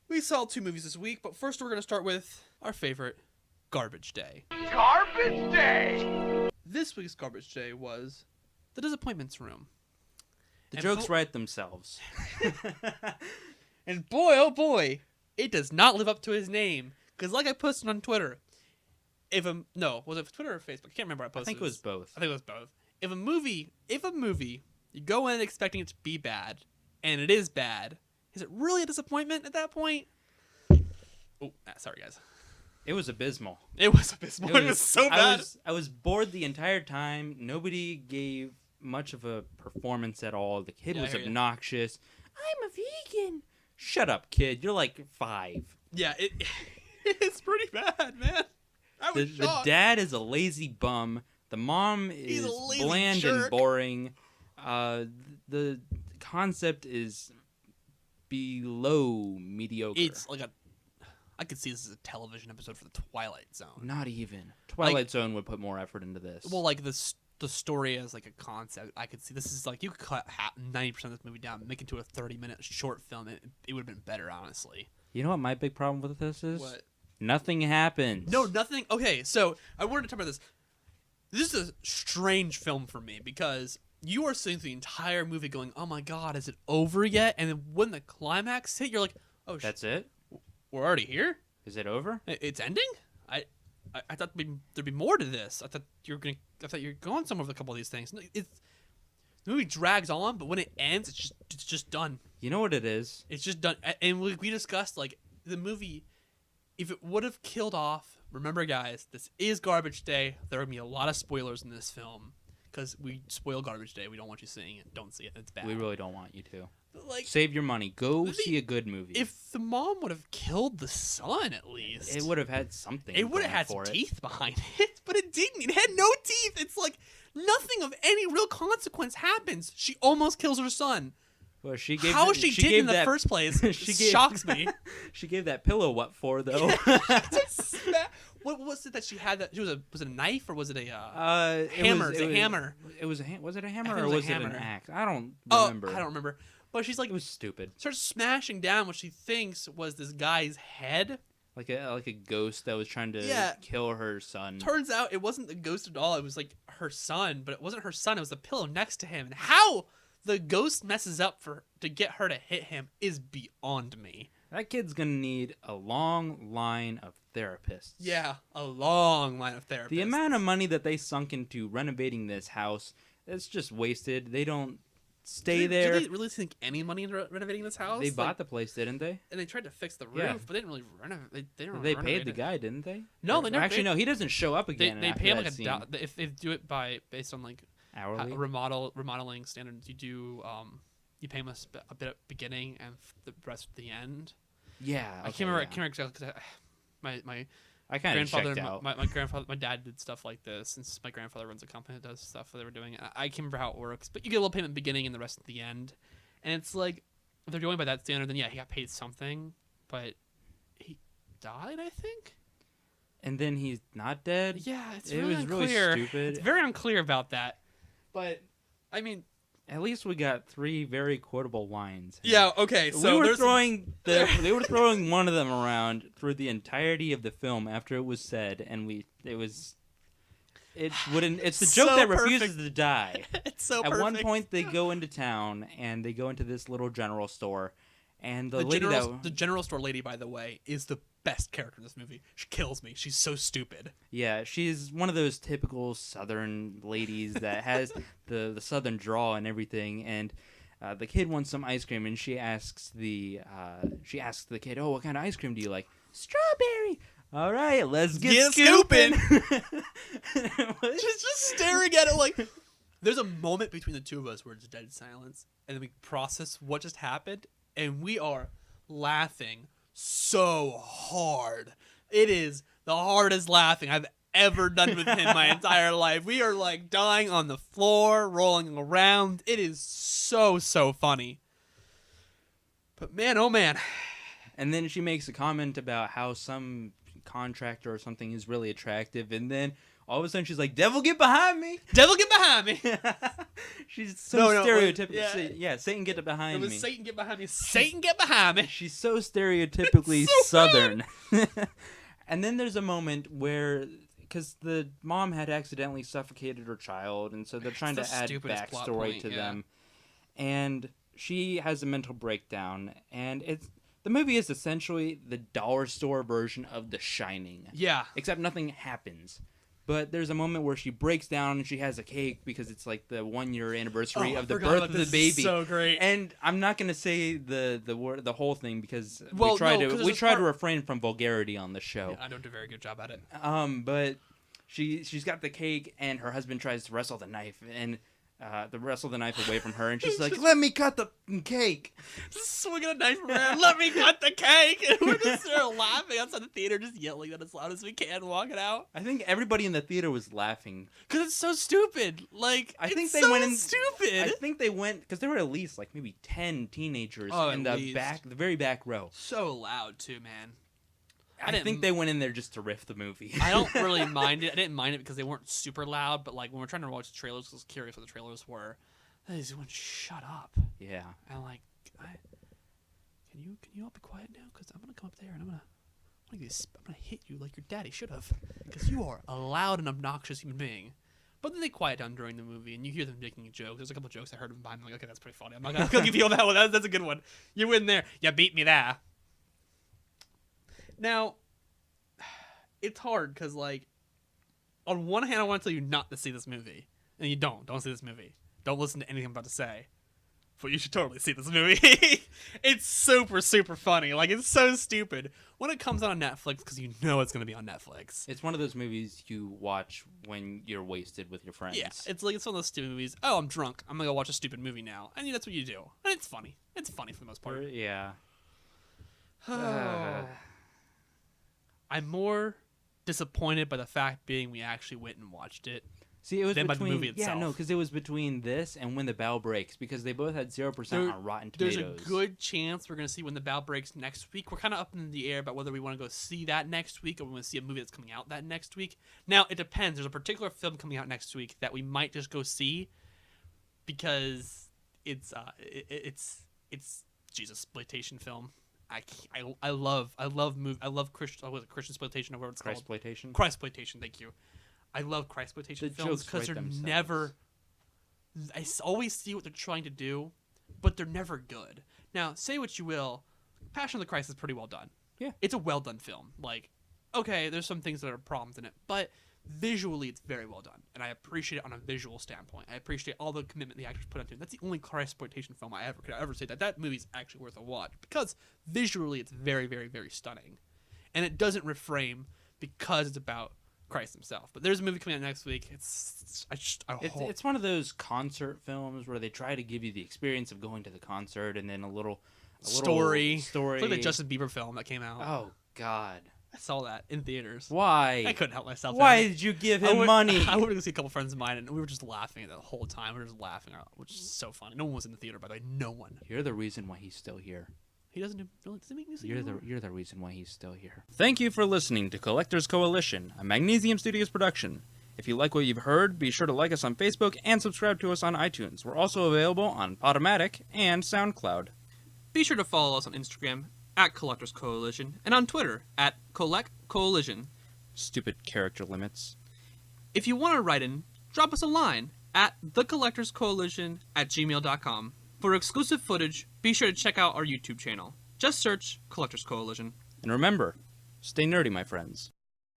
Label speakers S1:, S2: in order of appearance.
S1: We saw 2 movies this week, but first we're going to start with our favorite, Garbage Day.
S2: Garbage Day!
S1: This week's Garbage Day was The Disappointments Room.
S3: The jokes write themselves.
S1: And boy, oh boy, it does not live up to his name. Because like I posted on Twitter, was it Twitter or Facebook? I can't remember. I think
S3: it was both.
S1: I think it was both. If a movie, you go in expecting it to be bad, and it is bad, is it really a disappointment at that point? Oh, sorry guys.
S3: It was abysmal.
S1: It was abysmal. It was so bad.
S3: I was bored the entire time. Nobody gave much of a performance at all. The kid was obnoxious. I'm a vegan. Shut up, kid. You're like 5.
S1: Yeah, it's pretty bad, man.
S3: The dad is a lazy bum. The mom is bland and boring. The concept is below mediocre.
S1: It's like I could see this as a television episode for the Twilight Zone.
S3: Not even. Twilight Zone would put more effort into this.
S1: Well, like the story as like a concept, I could see this is like you could cut 90% of this movie down, make it to a 30-minute short film. It would have been better, honestly.
S3: You know what my big problem with this is?
S1: What?
S3: Nothing happens.
S1: No, nothing. Okay, so I wanted to talk about this. This is a strange film for me because you are sitting through the entire movie going, "Oh my God, is it over yet?" And then when the climax hit, you're like, "Oh,
S3: that's it?
S1: We're already here?
S3: Is it over?
S1: It's ending?" I thought there'd be more to this. I thought you're going somewhere with a couple of these things. The movie drags on, but when it ends, it's just done.
S3: You know what it is?
S1: It's just done. And we discussed like the movie. If it would have killed off, remember guys, this is Garbage Day. There are going to be a lot of spoilers in this film because we spoil Garbage Day. We don't want you seeing it. Don't see it. It's bad.
S3: We really don't want you to.
S1: Like,
S3: save your money. Go see a good movie.
S1: If the mom would have killed the son, at least.
S3: It would have had something.
S1: It would have had some teeth behind it, but it didn't. It had no teeth. It's like nothing of any real consequence happens. She almost kills her son.
S3: Well,
S1: how she did in the first place shocks me.
S3: She gave that pillow what for though?
S1: What was it that she had? Was it a knife or was it a
S3: hammer?
S1: It was a hammer.
S3: Was it a hammer or was it an axe? I don't remember.
S1: I don't remember. But she's like,
S3: it was stupid.
S1: Starts smashing down what she thinks was this guy's head.
S3: Like a ghost that was trying to kill her son.
S1: Turns out it wasn't the ghost at all. It was like her son, but it wasn't her son. It was the pillow next to him. And how the ghost messes up to get her to hit him is beyond me.
S3: That kid's gonna need a long line of therapists.
S1: Yeah, a long line of therapists.
S3: The amount of money that they sunk into renovating this house, it's just wasted. They don't stay there.
S1: Did they really sink any money into renovating this house?
S3: They bought the place, didn't they?
S1: And they tried to fix the roof, but they didn't really renovate.
S3: They paid the guy, didn't they?
S1: No, they never.
S3: Actually, no. He doesn't show up again.
S1: They pay him like if they do it based on like
S3: hourly
S1: remodeling standards. You do you pay him a bit at the beginning and the rest at the end.
S3: Yeah,
S1: I can't remember exactly because my
S3: I kind of
S1: grandfather,
S3: checked out.
S1: My dad did stuff like this, since my grandfather runs a company that does stuff that they were doing. I can't remember how it works, but you get a little payment at the beginning and the rest at the end. And it's like, if they're going by that standard, then yeah, he got paid something, but he died, I think.
S3: And then he's not dead?
S1: Yeah, it's
S3: really
S1: unclear.
S3: Really stupid.
S1: It's very unclear about that. But, I mean,
S3: at least we got 3 very quotable lines.
S1: Yeah, okay. So
S3: they were throwing one of them around through the entirety of the film after it was said, and it's the joke that refuses to die.
S1: It's so
S3: At
S1: perfect.
S3: one point they go into town and they go into this little general store, and the
S1: general store lady, by the way, is the best character in this movie. She kills me. She's so stupid.
S3: Yeah, she's one of those typical Southern ladies that has the Southern drawl and everything. And the kid wants some ice cream, and she asks the kid, "Oh, what kind of ice cream do you like?" "Strawberry." "All right, let's get scooping."
S1: just staring at it like. There's a moment between the two of us where it's dead silence, and then we process what just happened, and we are laughing so hard. It is the hardest laughing I've ever done with him my entire life. We are like dying on the floor, rolling around. It is so funny. But man, oh man.
S3: And then she makes a comment about how some contractor or something is really attractive, and then all of a sudden she's like, "Devil, get behind me!"
S1: Devil, get behind me.
S3: She's so
S1: No,
S3: stereotypical.
S1: yeah.
S3: Satan, get behind
S1: It was
S3: me.
S1: Satan, get behind me. Satan, get behind me.
S3: She's so stereotypically
S1: So
S3: Southern. And then there's a moment where, because the mom had accidentally suffocated her child, and so they're trying
S1: It's
S3: to
S1: the
S3: add
S1: stupidest plot
S3: backstory
S1: point,
S3: to
S1: yeah.
S3: them. And she has a mental breakdown, and the movie is essentially the dollar store version of The Shining.
S1: Yeah.
S3: Except nothing happens. But there's a moment where she breaks down and she has a cake because it's like the 1 year anniversary of the birth of the baby.
S1: So great.
S3: And I'm not gonna say the whole thing because
S1: Well,
S3: we try
S1: no, 'cause
S3: to
S1: there's a
S3: try to
S1: part-
S3: refrain from vulgarity on the show.
S1: Yeah, I don't do a very good job at it.
S3: But she's got the cake and her husband tries to wrestle the knife and wrestle the knife away from her and she's like, "Let me cut the cake."
S1: Swinging a knife around. Let me cut the cake. And we're just there laughing outside the theater, just yelling that as loud as we can, walking out.
S3: I think everybody in the theater was laughing.
S1: Because it's so stupid. Like,
S3: I think
S1: it's
S3: they
S1: so
S3: went in.
S1: stupid.
S3: I think they went because there were at least like maybe 10 teenagers
S1: Oh,
S3: in
S1: at
S3: the
S1: least.
S3: the very back row.
S1: So loud too, man.
S3: I
S1: didn't-
S3: think they went in there just to riff the movie.
S1: I don't really mind it. I didn't mind it because they weren't super loud, but like when we're trying to watch the trailers, I was curious what the trailers were. They just went, "Shut up."
S3: Yeah.
S1: And I'm like, can you all be quiet now? Because I'm gonna come up there and I'm gonna hit you like your daddy should have, because you are a loud and obnoxious human being. But then they quiet down during the movie, and you hear them making jokes. There's a couple of jokes I heard them behind. I'm like, okay, that's pretty funny. I'm not gonna give you that one. That's a good one. You win there. You beat me there. Now, it's hard because, like, on one hand, I want to tell you not to see this movie, and you don't. Don't see this movie. Don't listen to anything I'm about to say. But you should totally see this movie. It's super, super funny. Like, it's so stupid. When it comes out on Netflix, because you know it's going to be on Netflix.
S3: It's one of those movies you watch when you're wasted with your friends.
S1: Yeah, it's one of those stupid movies. Oh, I'm drunk. I'm going to go watch a stupid movie now. And that's what you do. And it's funny. It's funny for the most part.
S3: Yeah.
S1: I'm more disappointed by the fact being we actually went and watched it.
S3: See, it was
S1: than by
S3: between
S1: the movie itself.
S3: Yeah, no, because it was between this and When the Bell Breaks because they both had 0% on Rotten
S1: There's
S3: Tomatoes.
S1: a good chance we're going to see When the Bell Breaks next week. We're kind of up in the air about whether we want to go see that next week or we want to see a movie that's coming out that next week. Now, it depends. There's a particular film coming out next week that we might just go see because it's Jesus exploitation film. I love Christian exploitation or whatever it's called.
S3: Christploitation?
S1: Christploitation, thank you. I love Christploitation
S3: The
S1: films
S3: jokes
S1: because
S3: write
S1: they're
S3: themselves.
S1: never. I always see what they're trying to do, but they're never good. Now, say what you will, Passion of the Christ is pretty well done.
S3: Yeah.
S1: It's a well done film. Like, okay, there's some things that are problems in it, but visually it's very well done, and I appreciate it on a visual standpoint. I appreciate all the commitment the actors put into it. That's the only Christploitation film I could ever say that movie's actually worth a watch because visually it's very, very, very stunning, and it doesn't reframe because it's about Christ himself. But there's a movie coming out next week. It's
S3: one of those concert films where they try to give you the experience of going to the concert and then a little story.
S1: It's like the Justin Bieber film that came out.
S3: Oh God.
S1: I saw that in theaters.
S3: Why?
S1: I couldn't help myself.
S3: Why did you give him money?
S1: I went to see a couple friends of mine, and we were just laughing the whole time. We were just laughing, which is so funny. No one was in the theater, by the way. No one.
S3: You're the reason why he's still here.
S1: He doesn't make music
S3: You're
S1: anymore?
S3: the reason why he's still here. Thank you for listening to Collectors Coalition, a Magnesium Studios production. If you like what you've heard, be sure to like us on Facebook and subscribe to us on iTunes. We're also available on PodOmatic and Soundcloud.
S1: Be sure to follow us on Instagram at Collectors Coalition and on Twitter at Collect Coalition.
S3: Stupid character limits.
S1: If you want to write in, drop us a line at thecollectorscoalition@gmail.com. For exclusive footage, be sure to check out our YouTube channel. Just search Collectors Coalition.
S3: And remember, stay nerdy, my friends.